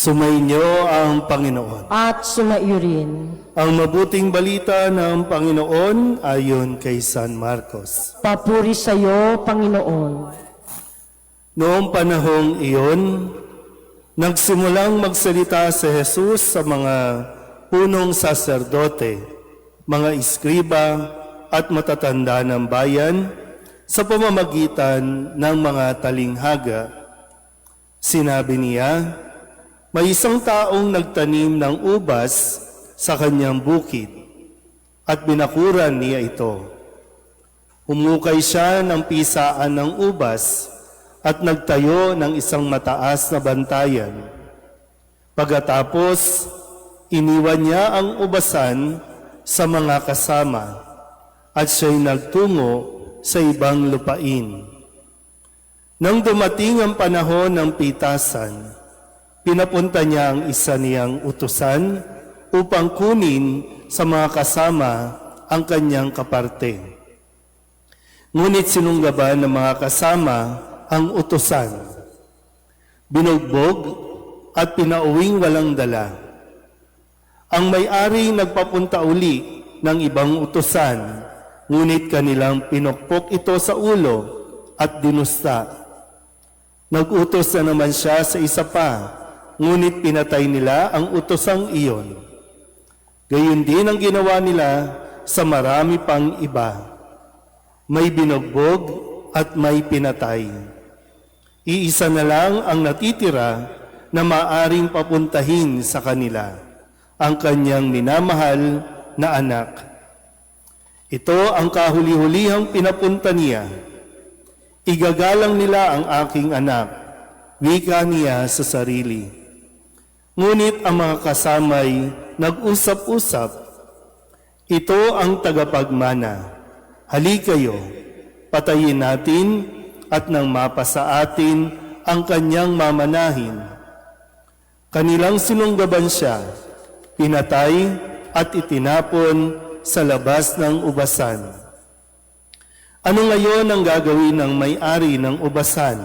Sumainyo ang Panginoon. At sumaiyo rin. Ang mabuting balita ng Panginoon ayon kay San Marcos. Papuri sa iyo, Panginoon. Noong panahong iyon, nagsimulang magsalita si Jesus sa mga punong saserdote, mga iskriba at matatanda ng bayan sa pamamagitan ng mga talinghaga. Sinabi niya, may isang taong nagtanim ng ubas sa kanyang bukid at binakuran niya ito. Humukay siya ng pisaan ng ubas at nagtayo ng isang mataas na bantayan. Pagkatapos, iniwan niya ang ubasan sa mga kasama at siya'y nagtungo sa ibang lupain. Nang dumating ang panahon ng pitasan, pinapunta niya ang isa niyang utusan upang kunin sa mga kasama ang kanyang kaparte. Ngunit sinunggaban ng mga kasama ang utusan, binugbog at pinauwing walang dala. Ang may-ari nagpapunta uli ng ibang utusan, ngunit kanilang pinukpok ito sa ulo at dinusta. Nag-utos na naman siya sa isa pa, ngunit pinatay nila ang utosang iyon. Gayon din ang ginawa nila sa marami pang iba. May binugbog at may pinatay. Iisa na lang ang natitira na maaring papuntahin sa kanila, ang kanyang minamahal na anak. Ito ang kahuli-hulihang pinapunta niya. Igagalang nila ang aking anak, wika niya sa sarili. Ngunit ang mga kasamay nag-usap-usap, ito ang tagapagmana. Hali kayo, patayin natin at nang mapasa atin ang kanyang mamanahin. Kanilang sinunggaban siya, pinatay at itinapon sa labas ng ubasan. Ano ngayon ang gagawin ng may-ari ng ubasan?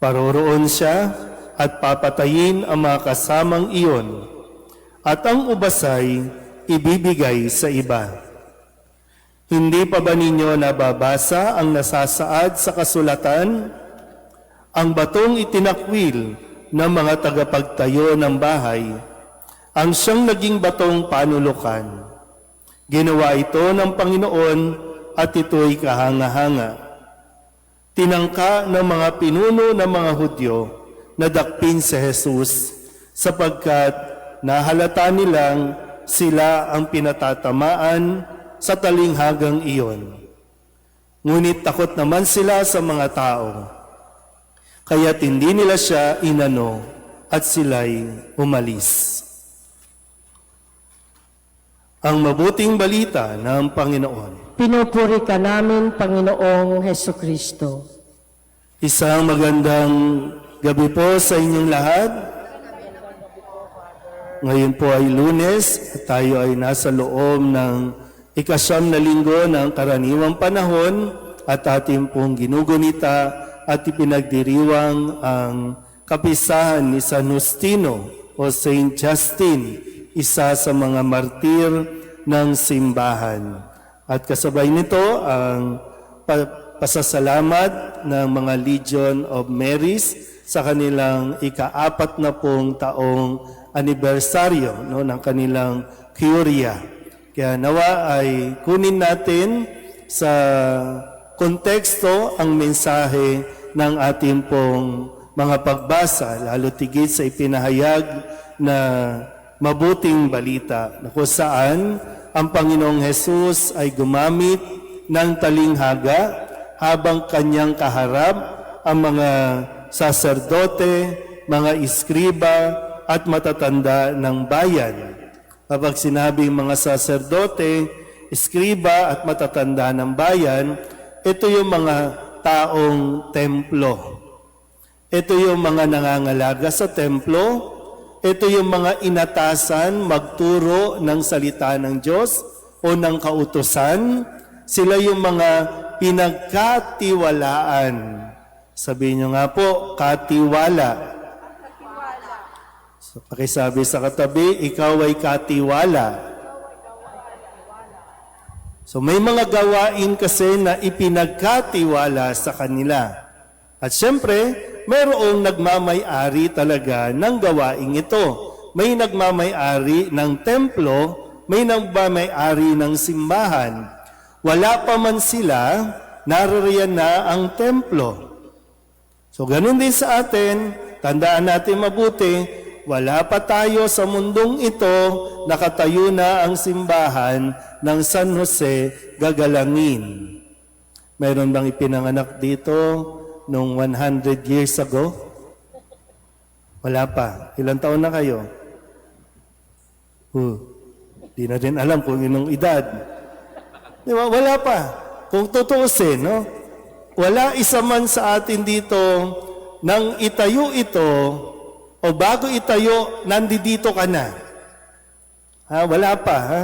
Paroroon siya at papatayin ang mga kasamang iyon, at ang ubasay ibibigay sa iba. Hindi pa ba ninyo nababasa ang nasasaad sa kasulatan? Ang batong itinakwil ng mga tagapagtayo ng bahay, ang siyang naging batong panulukan. Ginawa ito ng Panginoon at ito'y kahanga-hanga. Tinangka ng mga pinuno ng mga Hudyo na dakpin si Jesus sapagkat nahalata nilang sila ang pinatatamaan sa talinghagang iyon. Ngunit takot naman sila sa mga tao, kaya't hindi nila siya inano at sila'y umalis. Ang mabuting balita ng Panginoon. Pinupuri ka namin, Panginoong Hesukristo. Isang magandang gabi po sa inyong lahat. Ngayon po ay Lunes at tayo ay nasa loob ng ikasyam na linggo ng karaniwang panahon at ating pong ginugunita at ipinagdiriwang ang kapisahan ni San Justino o Saint Justin, isa sa mga martir ng simbahan. At kasabay nito ang pasasalamat ng mga Legion of Marys sa kanilang ika-40 taong anibersaryo ng kanilang Curia. Kaya nawa ay kunin natin sa konteksto ang mensahe ng ating pong mga pagbasa, lalo tigit sa ipinahayag na mabuting balita na kung saan ang Panginoong Hesus ay gumamit ng talinghaga habang kanyang kaharap ang mga saserdote, mga iskriba at matatanda ng bayan. Kapag sinabing mga saserdote, iskriba at matatanda ng bayan, ito yung mga taong templo. Ito yung mga nangangalaga sa templo. Ito yung mga inatasan magturo ng salita ng Diyos o ng kautusan. Sila yung mga pinagkatiwalaan. Sabihin nyo nga po, katiwala. So, pakisabi sa katabi, ikaw ay katiwala. So may mga gawain kasi na ipinagkatiwala sa kanila. At syempre, mayroong nagmamay-ari talaga ng gawain ito. May nagmamay-ari ng templo, may nagmamay-ari ng simbahan. Wala pa man sila, naririyan na ang templo. So ganun din sa atin, tandaan natin mabuti, wala pa tayo sa mundong ito, nakatayo na ang simbahan ng San Jose Gagalangin. Mayroon bang ipinanganak dito noong 100 years ago? Wala pa. Ilang taon na kayo? Di na din alam kung inong edad. Di ba? Wala pa. Kung tutuusin, no? Wala isa man sa atin dito nang itayo ito o bago itayo, nandito ka na. Wala pa, ha?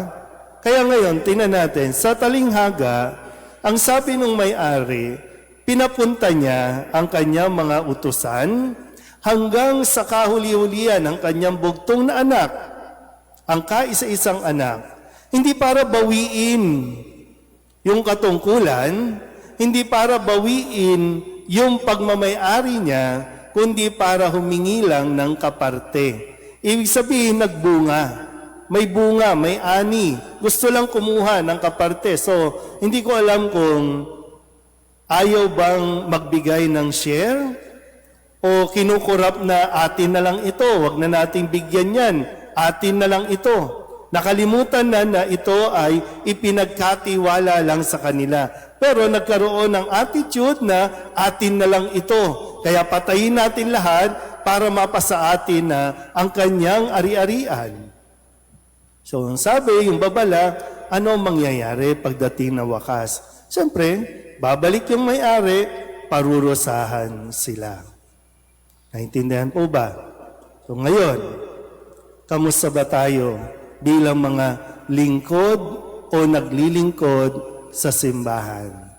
Kaya ngayon, tingnan natin, sa talinghaga, ang sabi ng may-ari, pinapunta niya ang kanyang mga utusan hanggang sa kahuli-hulian ng kanyang bugtong na anak, ang kaisa-isang anak, hindi para bawiin yung katungkulan, hindi para bawiin yung pagmamay-ari niya, kundi para humingi lang ng kaparte. Ibig sabihin, nagbunga. May bunga, may ani. Gusto lang kumuha ng kaparte. So, hindi ko alam kung ayaw bang magbigay ng share o kinukurap na atin na lang ito. Huwag na nating bigyan yan. Atin na lang ito. Nakalimutan na ito ay ipinagkatiwala lang sa kanila. Pero nagkaroon ng attitude na atin na lang ito. Kaya patayin natin lahat para mapasa atin na ang kanyang ari-arian. So, ang sabi, yung babala, ano mangyayari pagdating na wakas? Siyempre, babalik yung may-ari, parurusahan sila. Naintindihan po ba? So, ngayon, kamusta ba tayo bilang mga lingkod o naglilingkod sa simbahan?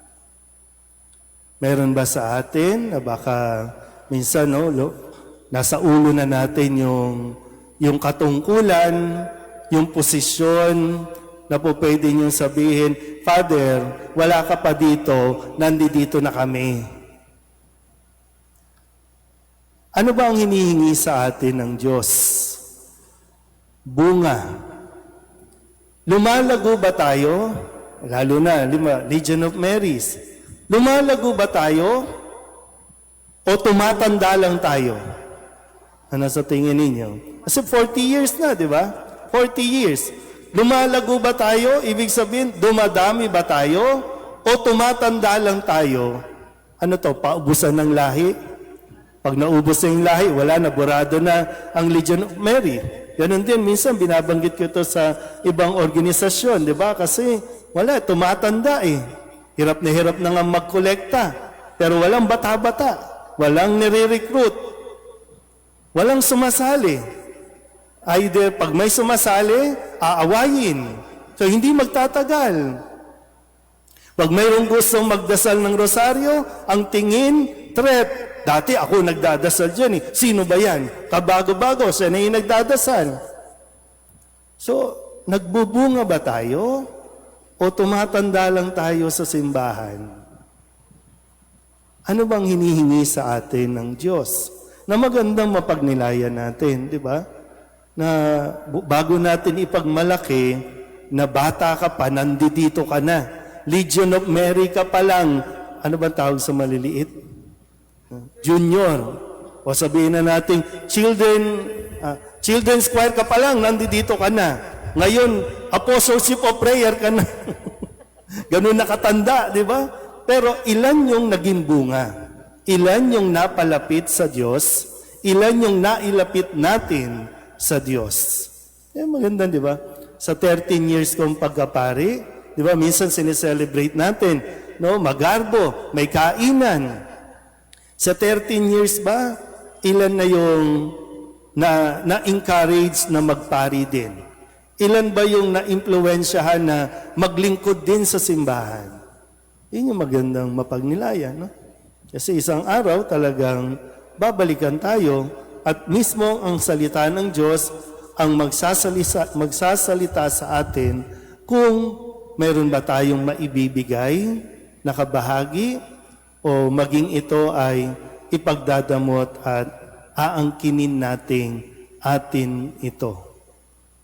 Meron ba sa atin na baka minsan nasa ulo na natin yung katungkulan, yung posisyon na po pwede niyong sabihin, Father, wala ka pa dito, nandito na kami. Ano ba ang hinihingi sa atin ng Diyos? Bunga. Lumalago ba tayo? Lalo na, Legion of Marys. Lumalago ba tayo? O tumatanda lang tayo? Ano sa tingin ninyo? Kasi 40 years na, di ba? 40 years. Lumalago ba tayo? Ibig sabihin, dumadami ba tayo? O tumatanda lang tayo? Ano to? Paubusan ng lahi? Pag naubos na yung lahi, wala na, burado na ang Legion of Mary. Ganun din, minsan binabanggit ko ito sa ibang organisasyon, di ba? Kasi wala, tumatanda eh. Hirap na nga magkolekta. Pero walang bata-bata. Walang nire-recruit. Walang sumasali. Either pag may sumasali, aawayin. So hindi magtatagal. Pag mayroong gustong magdasal ng rosaryo, ang tingin, threat. Dati ako nagdadasal dyan eh. Sino ba yan? Kabago-bago, siya na yung nagdadasal. So, nagbubunga ba tayo? O tumatanda lang tayo sa simbahan? Ano bang hinihingi sa atin ng Diyos? Na magandang mapagnilayan natin, di ba? Na bago natin ipagmalaki, na bata ka pa, nandito ka na. Legion of Mary ka pa lang. Ano ba tawag sa maliliit? Junior. O sabihin na natin, children's choir ka pa lang, nandito ka na. Ngayon, apostleship of prayer ka na. Ganun nakatanda, di ba? Pero ilan yung naging bunga? Ilan yung napalapit sa Diyos? Ilan yung nailapit natin sa Diyos? Maganda, di ba? Sa 13 years kong pagkapari, di ba, minsan sineselebrate natin, no? Magarbo, may kainan. Sa 13 years ba, ilan na yung na-encourage na magpari din? Ilan ba yung na-impluensyahan na maglingkod din sa simbahan? Yun yung magandang mapagnilayan, no? Kasi isang araw talagang babalikan tayo at mismo ang salita ng Diyos ang magsasalita sa atin kung mayroon ba tayong maibibigay na kabahagi o maging ito ay ipagdadamot at aangkinin nating atin ito.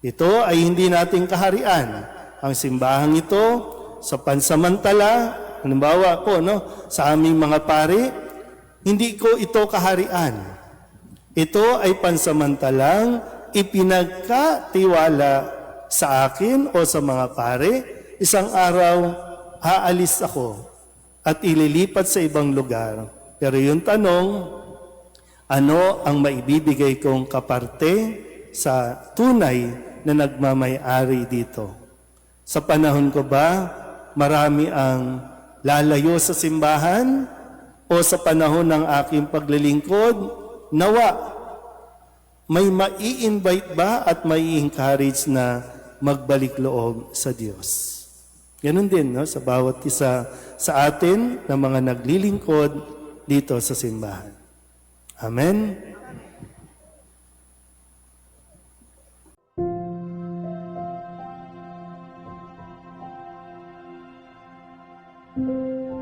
Ito ay hindi nating kaharian. Ang simbahang ito sa pansamantala, halimbawa po sa aming mga pari, hindi ko ito kaharian. Ito ay pansamantalang ipinagkatiwala sa akin o sa mga pare. Isang araw, aalis ako at ililipat sa ibang lugar. Pero yung tanong, ano ang maibibigay kong kaparte sa tunay na nagmamay-ari dito? Sa panahon ko ba, marami ang lalayo sa simbahan? O sa panahon ng aking paglilingkod, nawa, may mai-invite ba at mai-encourage na magbalik loob sa Diyos? Ganun din sa bawat isa sa atin na mga naglilingkod dito sa simbahan. Amen? Thank you.